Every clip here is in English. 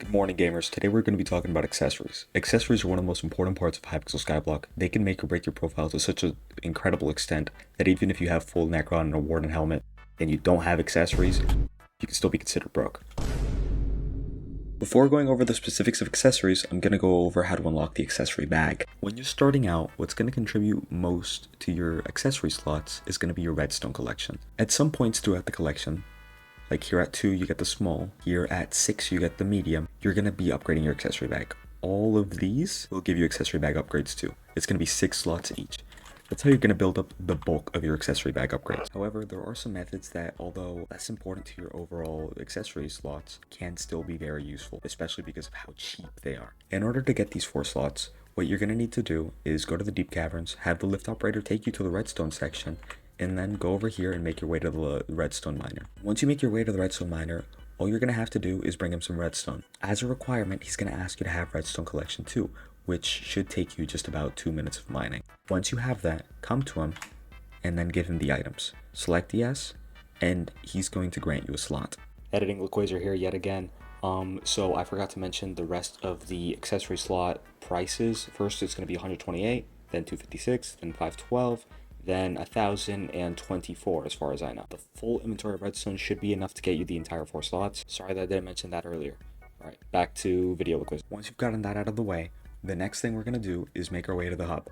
Good morning, gamers. Today we're going to be talking about accessories. Accessories are one of the most important parts of Hypixel Skyblock. They can make or break your profile to such an incredible extent that even if you have full Necron and a Warden helmet and you don't have accessories, you can still be considered broke. Before going over the specifics of accessories, I'm going to go over how to unlock the accessory bag. When you're starting out, what's going to contribute most to your accessory slots is going to be your redstone collection. At some points throughout the collection, like here at 2 you get the small, here at 6 you get the medium, you're going to be upgrading your accessory bag. All of these will give you accessory bag upgrades too. It's going to be 6 slots each. That's how you're going to build up the bulk of your accessory bag upgrades. However, there are some methods that, although less important to your overall accessory slots, can still be very useful, especially because of how cheap they are. In order to get these 4 slots, what you're going to need to do is go to the deep caverns, have the lift operator take you to the redstone section, and then go over here and make your way to the redstone miner. Once you make your way to the redstone miner, all you're going to have to do is bring him some redstone. As a requirement, he's going to ask you to have redstone collection too, which should take you just about 2 minutes of mining. Once you have that, come to him and then give him the items. Select yes, and he's going to grant you a slot. Editing Liquizer here yet again. So I forgot to mention the rest of the accessory slot prices. First it's going to be 128, then 256, then 512, then 1,024 as far as I know. The full inventory of redstone should be enough to get you the entire 4 slots. Sorry that I didn't mention that earlier. Alright, back to video quiz. Once you've gotten that out of the way, the next thing we're going to do is make our way to the hub.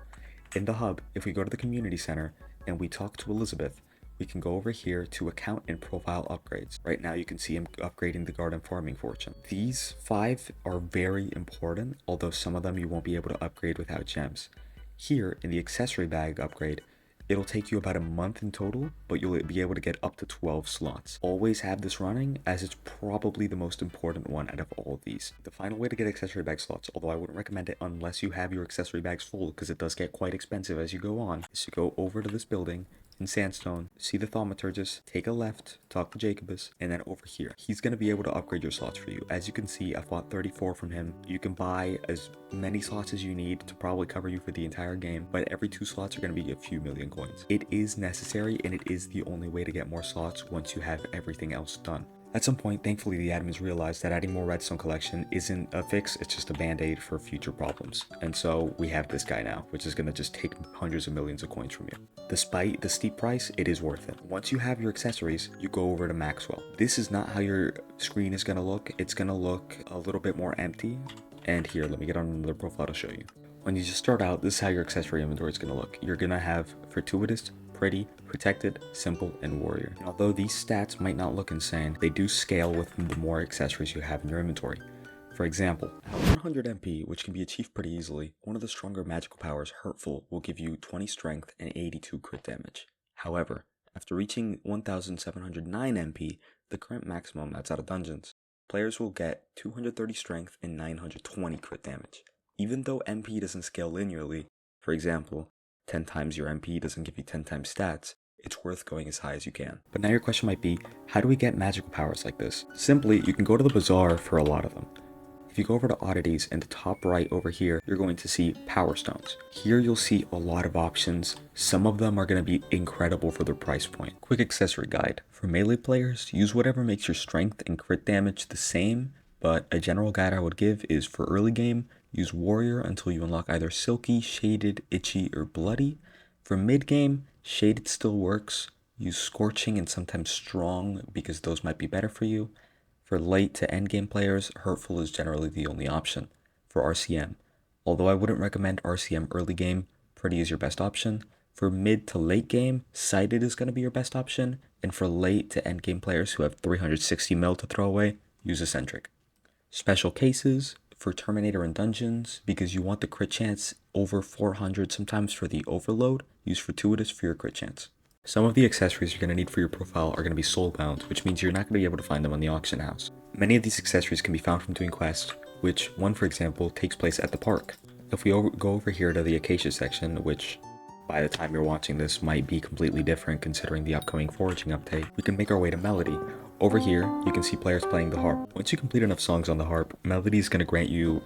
In the hub, if we go to the community center and we talk to Elizabeth, we can go over here to account and profile upgrades. Right now you can see him upgrading the garden farming fortune. These 5 are very important, although some of them you won't be able to upgrade without gems. Here in the accessory bag upgrade, it'll take you about a month in total, but you'll be able to get up to 12 slots. Always have this running, as it's probably the most important one out of all of these. The final way to get accessory bag slots, although I wouldn't recommend it unless you have your accessory bags full, because it does get quite expensive as you go on, is to go over to this building in Sandstone, see the Thaumaturgist, take a left, talk to Jacobus, and then over here. He's going to be able to upgrade your slots for you. As you can see, I've bought 34 from him. You can buy as many slots as you need to probably cover you for the entire game, but every 2 slots are going to be a few million coins. It is necessary, and it is the only way to get more slots once you have everything else done. At some point, thankfully, the admins realized that adding more redstone collection isn't a fix, it's just a band-aid for future problems. And so we have this guy now, which is going to just take hundreds of millions of coins from you. Despite the steep price, it is worth it. Once you have your accessories, you go over to Maxwell. This is not how your screen is going to look. It's going to look a little bit more empty. And here, let me get on another profile to show you. When you just start out, this is how your accessory inventory is going to look. You're going to have Fortuitous, Pretty, Protected, Simple, and Warrior. And although these stats might not look insane, they do scale with the more accessories you have in your inventory. For example, at 100 MP, which can be achieved pretty easily, one of the stronger magical powers, Hurtful, will give you 20 strength and 82 crit damage. However, after reaching 1709 MP, the current maximum that's out of dungeons, players will get 230 strength and 920 crit damage. Even though MP doesn't scale linearly, for example, 10 times your MP doesn't give you 10 times stats, it's worth going as high as you can. But now your question might be, how do we get magical powers like this? Simply, you can go to the bazaar for a lot of them. If you go over to oddities in the top right over here, you're going to see power stones. Here you'll see a lot of options. Some of them are going to be incredible for their price point. Quick accessory guide. For melee players, use whatever makes your strength and crit damage the same, but a general guide I would give is for early game, use Warrior until you unlock either Silky, Shaded, Itchy, or Bloody. For mid game, Shaded still works. Use Scorching and sometimes Strong because those might be better for you. For late to end game players, Hurtful is generally the only option. For RCM, although I wouldn't recommend RCM early game, Pretty is your best option. For mid to late game, Sighted is going to be your best option. And for late to end game players who have 360 mil to throw away, use Eccentric. Special cases for Terminator and Dungeons, because you want the crit chance over 400 sometimes for the overload, use Fortuitous for your crit chance. Some of the accessories you're going to need for your profile are going to be soulbound, which means you're not going to be able to find them on the auction house. Many of these accessories can be found from doing quests, which one for example takes place at the park. If we go over here to the Acacia section, which by the time you're watching this might be completely different considering the upcoming foraging update, we can make our way to Melody. Over here, you can see players playing the harp. Once you complete enough songs on the harp, Melody is going to grant you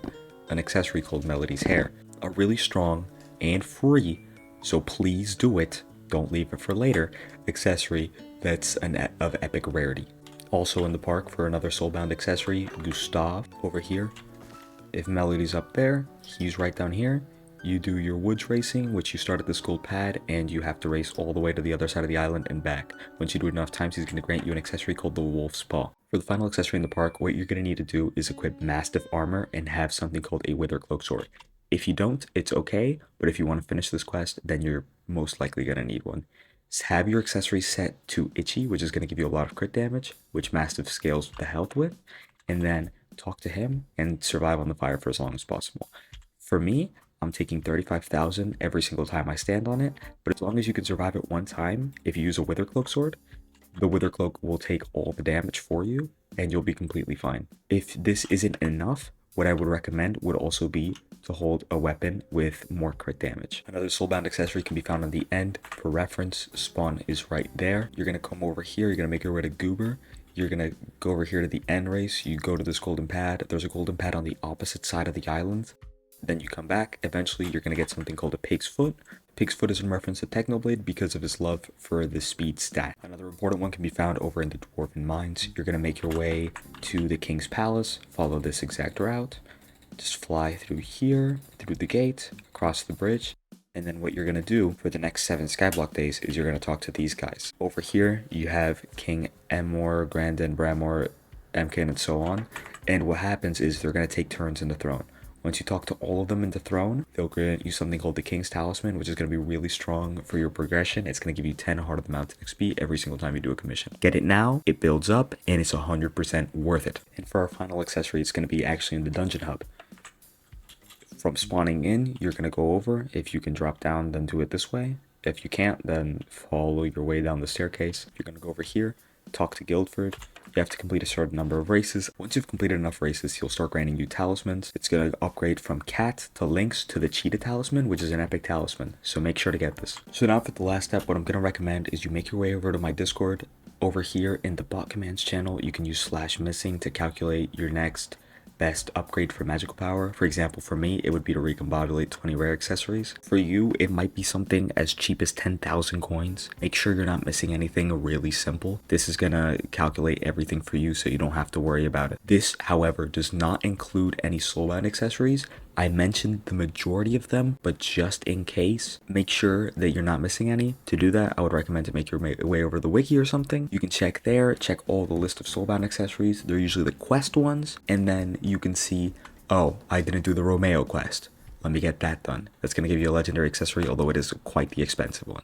an accessory called Melody's Hair. A really strong and free, so please do it, don't leave it for later, accessory that's of epic rarity. Also in the park for another soulbound accessory, Gustav over here. If Melody's up there, he's right down here. You do your woods racing, which you start at this gold pad, and you have to race all the way to the other side of the island and back. Once you do it enough times, he's going to grant you an accessory called the Wolf's Paw. For the final accessory in the park, what you're going to need to do is equip Mastiff Armor and have something called a Wither Cloak Sword. If you don't, it's okay, but if you want to finish this quest, then you're most likely going to need one. Have your accessory set to Itchy, which is going to give you a lot of crit damage, which Mastiff scales the health with, and then talk to him and survive on the fire for as long as possible. For me, I'm taking 35,000 every single time I stand on it, but as long as you can survive it one time, if you use a Wither Cloak Sword, the Wither Cloak will take all the damage for you, and you'll be completely fine. If this isn't enough, what I would recommend would also be to hold a weapon with more crit damage. Another soulbound accessory can be found on the end. For reference, spawn is right there. You're going to come over here, you're going to make your way to Goober. You're going to go over here to the end race, you go to this golden pad. There's a golden pad on the opposite side of the island. Then you come back. Eventually, you're going to get something called a Pig's Foot. Pig's Foot is in reference to Technoblade because of his love for the speed stat. Another important one can be found over in the Dwarven Mines. You're going to make your way to the King's Palace, follow this exact route, just fly through here, through the gate, across the bridge, and then what you're going to do for the next 7 Skyblock days is you're going to talk to these guys. Over here, you have King Emor, Grandin, Bramor, Emkin, and so on, and what happens is they're going to take turns in the throne. Once you talk to all of them in the throne, they'll grant you something called the King's Talisman, which is going to be really strong for your progression. It's going to give you 10 Heart of the Mountain XP every single time you do a commission. Get it now, it builds up, and it's 100% worth it. And for our final accessory, it's going to be actually in the Dungeon Hub. From spawning in, you're going to go over. If you can drop down, then do it this way. If you can't, then follow your way down the staircase. You're going to go over here, talk to Guildford. You have to complete a certain number of races. Once you've completed enough races, he'll start granting you talismans. It's going to upgrade from Cat to Lynx to the Cheetah Talisman, which is an epic talisman. So make sure to get this. So now for the last step, what I'm going to recommend is you make your way over to my Discord. Over here in the bot commands channel, you can use /missing to calculate your next best upgrade for magical power. For example, for me, it would be to recombobulate 20 rare accessories. For you, it might be something as cheap as 10,000 coins. Make sure you're not missing anything really simple. This is gonna calculate everything for you so you don't have to worry about it. This, however, does not include any soulbound accessories. I mentioned the majority of them, but just in case, make sure that you're not missing any. To do that, I would recommend to make your way over the wiki or something. You can check there, check all the list of soulbound accessories. They're usually the quest ones, and then you can see, oh, I didn't do the Romeo quest. Let me get that done. That's going to give you a legendary accessory, although it is quite the expensive one.